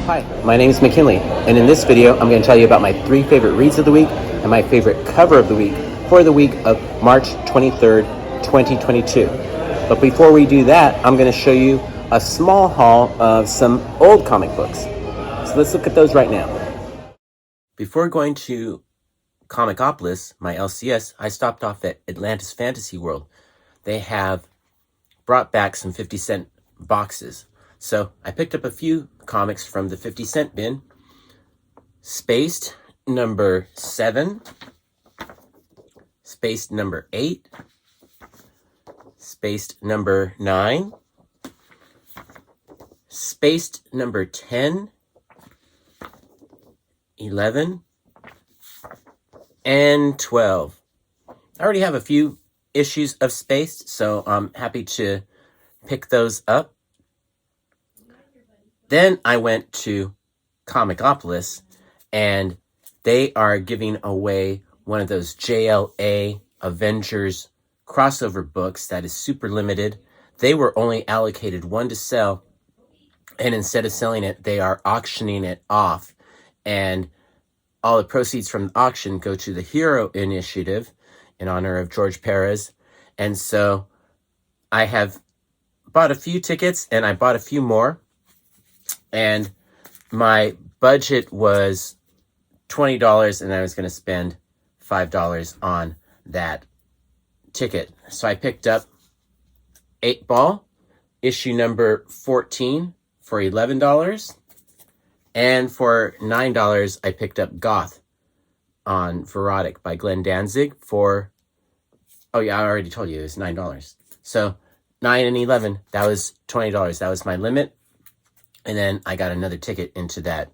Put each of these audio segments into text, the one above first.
Hi, my name is McKinley, and in this video, I'm going to tell you about my 3 favorite reads of the week and my favorite cover of the week for the week of March 23rd, 2022. But before we do that, I'm going to show you a small haul of some old comic books. So let's look at those right now. Before going to Comicopolis, my LCS, I stopped off at Atlantis Fantasy World. They have brought back some 50-cent boxes. So I picked up a few comics from the 50-cent bin. Spaced number 7, Spaced number 8, Spaced number 9, Spaced number 10, 11, and 12. I already have a few issues of Spaced, so I'm happy to pick those up. Then I went to Comicopolis, and they are giving away one of those JLA Avengers crossover books that is super limited. They were only allocated 1 to sell, and instead of selling it, they are auctioning it off. And all the proceeds from the auction go to the Hero Initiative in honor of George Perez. And so I have bought a few tickets, and I bought a few more. And my budget was $20, and I was going to spend $5 on that ticket. So I picked up 8 Ball, issue number 14 for $11. And for $9, I picked up Goth on Verotic by Glenn Danzig for, oh yeah, I already told you it was $9. So 9 and 11, that was $20. That was my limit. And then I got another ticket into that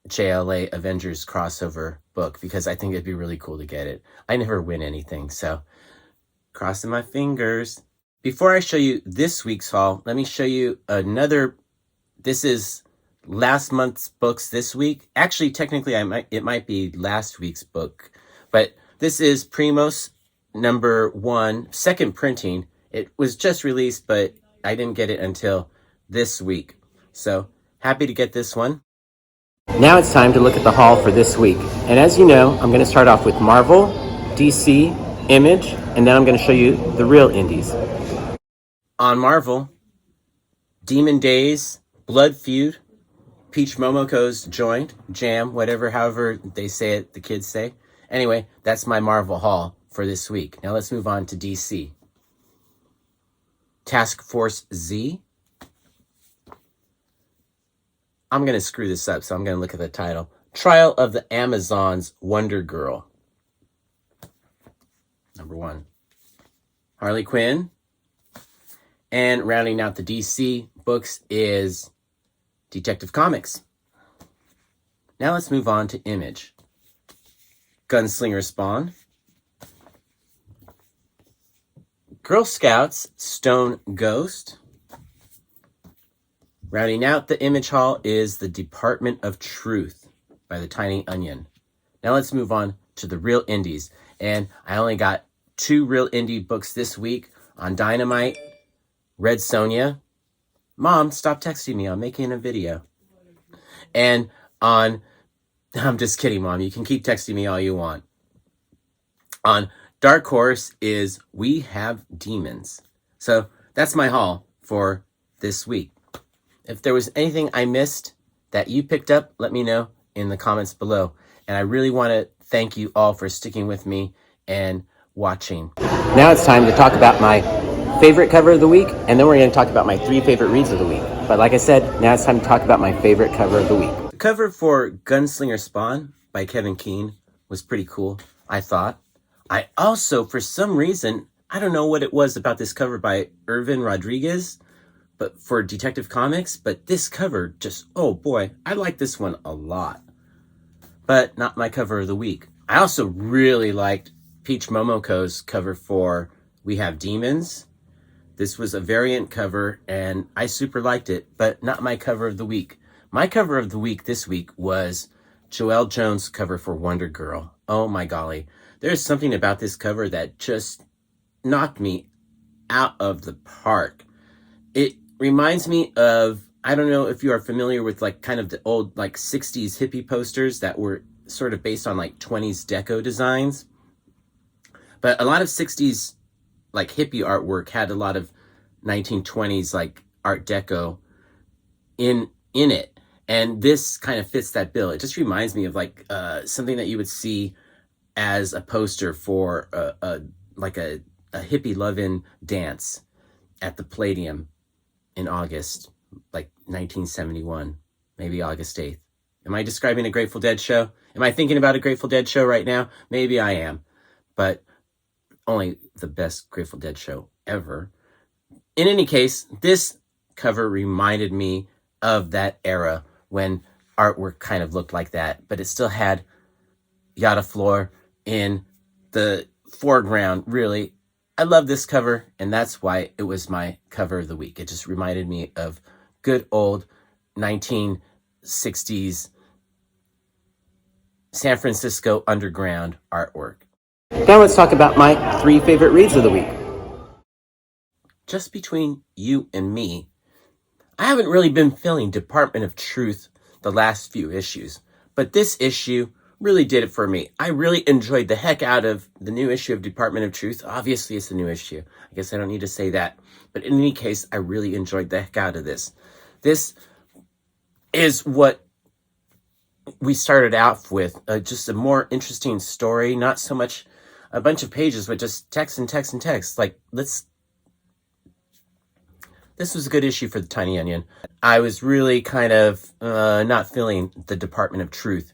JLA Avengers crossover book because I think it'd be really cool to get it. I never win anything, so crossing my fingers. Before I show you this week's haul, let me show you another. This is last month's books this week. Actually, technically, it might be last week's book, but this is Primos number 1, second printing. It was just released, but I didn't get it until this week. So happy to get this one. Now it's time to look at the haul for this week. And as you know, I'm going to start off with Marvel, DC, Image, and then I'm going to show you the real indies. On Marvel, Demon Days, Blood Feud, Peach Momoko's Joint, Jam, however they say it, the kids say. Anyway, that's my Marvel haul for this week. Now let's move on to DC. Task Force Z. I'm going to screw this up, so I'm going to look at the title. Trial of the Amazons, Wonder Girl. Number 1. Harley Quinn. And rounding out the DC books is Detective Comics. Now let's move on to Image. Gunslinger Spawn. Girl Scouts, Stone Ghost. Rounding out the Image haul is The Department of Truth by the Tiny Onion. Now let's move on to the real indies. And I only got 2 real indie books this week. On Dynamite, Red Sonja. Mom, stop texting me. I'm making a video. And on, I'm just kidding, Mom. You can keep texting me all you want. On Dark Horse is We Have Demons. So that's my haul for this week. If there was anything I missed that you picked up, let me know in the comments below. And I really want to thank you all for sticking with me and watching. Now it's time to talk about my favorite cover of the week, and then we're going to talk about my 3 favorite reads of the week. But like I said, now it's time to talk about my favorite cover of the week. The cover for Gunslinger Spawn by Kevin Keane was pretty cool, I thought. I also, for some reason, I don't know what it was about this cover by Irvin Rodriguez, but for Detective Comics, but this cover just, oh boy, I like this one a lot. But not my cover of the week. I also really liked Peach Momoko's cover for We Have Demons. This was a variant cover, and I super liked it, but not my cover of the week. My cover of the week this week was Joelle Jones' cover for Wonder Girl. Oh my golly. There's something about this cover that just knocked me out of the park. It reminds me of I don't know if you are familiar with like kind of the old like 60s hippie posters that were sort of based on like 20s deco designs. But a lot of 60s like hippie artwork had a lot of 1920s like art deco in it. And this kind of fits that bill. It just reminds me of like something that you would see as a poster for a hippie love-in dance at the Palladium in August, like 1971, maybe August 8th. Am I describing a Grateful Dead show? Am I thinking about a Grateful Dead show right now? Maybe I am, but only the best Grateful Dead show ever. In any case, this cover reminded me of that era when artwork kind of looked like that, but it still had Yada Floor in the foreground, really. I love this cover, and that's why it was my cover of the week. It just reminded me of good old 1960s San Francisco underground artwork. Now let's talk about my 3 favorite reads of the week. Just between you and me, I haven't really been feeling Department of Truth the last few issues, but this issue really did it for me. I really enjoyed the heck out of the new issue of Department of Truth. Obviously, it's a new issue. I guess I don't need to say that. But in any case, I really enjoyed the heck out of this. This is what we started out with, just a more interesting story, not so much a bunch of pages, but just text and text and text. Like, this was a good issue for the Tiny Onion. I was really kind of not feeling the Department of Truth.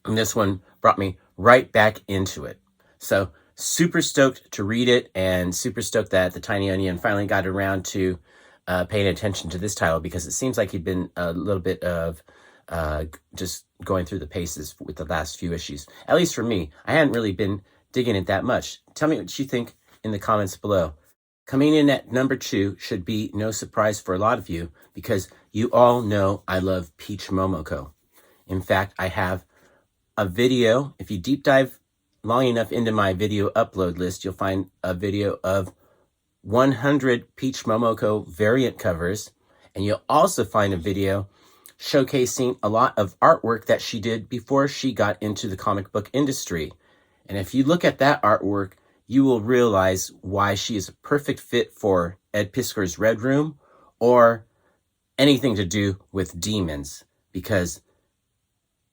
And this one brought me right back into it. So super stoked to read it, and super stoked that the Tiny Onion finally got around to paying attention to this title, because it seems like he'd been a little bit of just going through the paces with the last few issues. At least for me, I hadn't really been digging it that much. Tell me what you think in the comments below. Coming in at number 2 should be no surprise for a lot of you, because you all know I love Peach Momoko. In fact, I have a video. If you deep dive long enough into my video upload list, you'll find a video of 100 Peach Momoko variant covers, and you'll also find a video showcasing a lot of artwork that she did before she got into the comic book industry. And if you look at that artwork, you will realize why she is a perfect fit for Ed Piskor's Red Room or anything to do with demons, because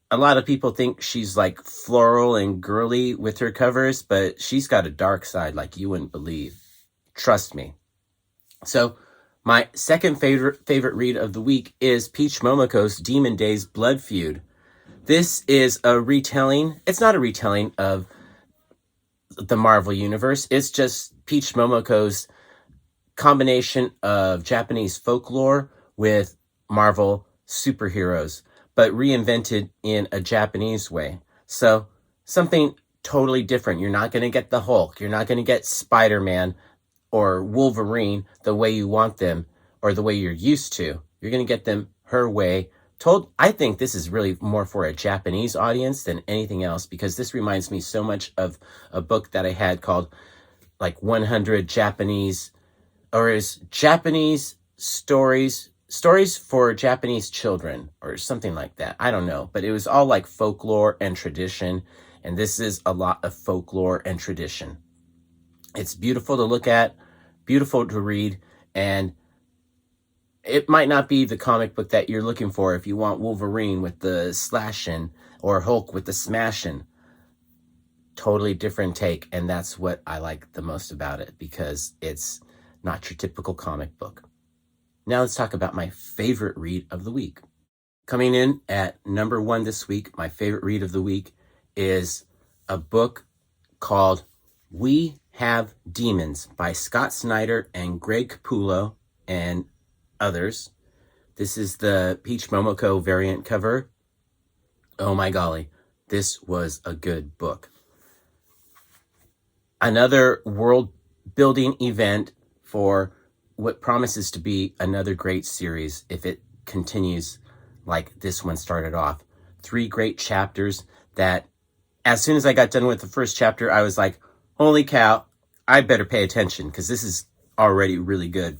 a lot of people think she's like floral and girly with her covers, but she's got a dark side like you wouldn't believe. Trust me. So my second favorite read of the week is Peach Momoko's Demon Days Blood Feud. This is a retelling. It's not a retelling of the Marvel Universe. It's just Peach Momoko's combination of Japanese folklore with Marvel superheroes, but reinvented in a Japanese way. So something totally different. You're not going to get the Hulk. You're not going to get Spider-Man or Wolverine the way you want them or the way you're used to. You're going to get them her way. I think this is really more for a Japanese audience than anything else, because this reminds me so much of a book that I had called like 100 Japanese, or is Japanese stories for Japanese children or something like that. I don't know, but it was all like folklore and tradition, and this is a lot of folklore and tradition. It's beautiful to look at, beautiful to read, and it might not be the comic book that you're looking for if you want Wolverine with the slashing or Hulk with the smashing. Totally different take, and that's what I like the most about it, because it's not your typical comic book. Now let's talk about my favorite read of the week. Coming in at number 1 this week, my favorite read of the week is a book called We Have Demons by Scott Snyder and Greg Capullo and others. This is the Peach Momoko variant cover. Oh my golly, this was a good book. Another world building event for what promises to be another great series if it continues like this one started off. 3 great chapters that, as soon as I got done with the first chapter, I was like, holy cow, I better pay attention, because this is already really good.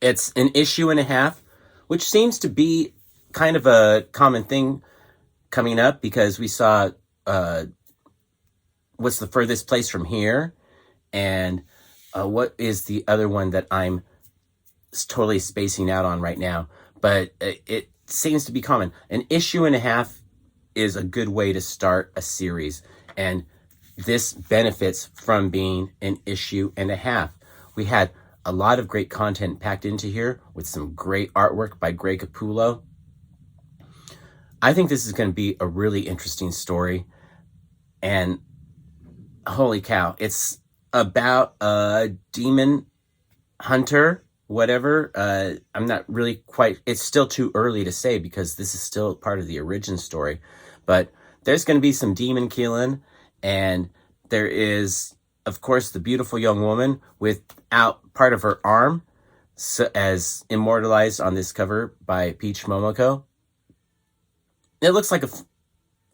It's an issue and a half which seems to be kind of a common thing coming up, because we saw What's the Furthest Place from Here, and what is the other one that I'm totally spacing out on right now, but it seems to be common. An issue and a half is a good way to start a series, and this benefits from being an issue and a half. We had a lot of great content packed into here with some great artwork by Greg Capullo. I think this is going to be a really interesting story, and holy cow, it's about a demon hunter, whatever. I'm not really quite, it's still too early to say because this is still part of the origin story, but there's going to be some demon killing, and there is, of course, the beautiful young woman without part of her arm, so, as immortalized on this cover by Peach Momoko. It looks like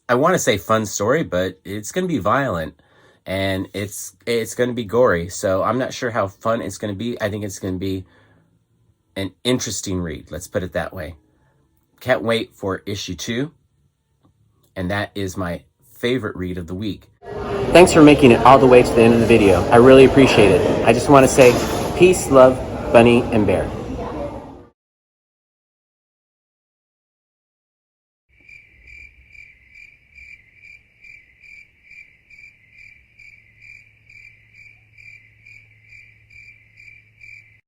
I want to say fun story, but it's going to be violent, and it's going to be gory. So I'm not sure how fun it's going to be. I think it's going to be an interesting read. Let's put it that way. Can't wait for issue 2. And that is my favorite read of the week. Thanks for making it all the way to the end of the video. I really appreciate it. I just want to say peace, love, Bunny, and Bear.